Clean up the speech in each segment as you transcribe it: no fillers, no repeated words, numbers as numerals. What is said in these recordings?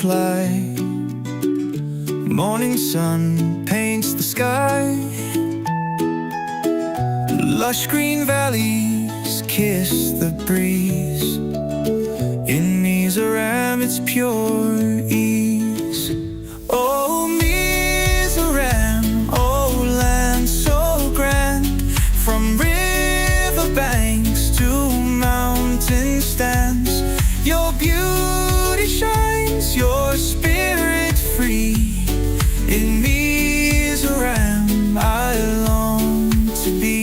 fly. Morning sun paints the sky. Lush green valleys kiss the breeze. In Mizoram it's pure ease. Oh Mizoram, oh land so grand. From riverbanks to mountain stands, your beauty shines, your spirit free. In Mizoram I long to be.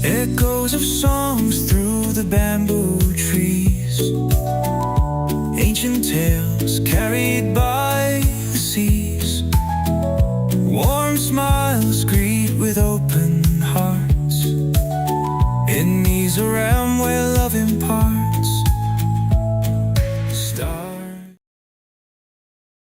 Echoes of songs through the bamboo.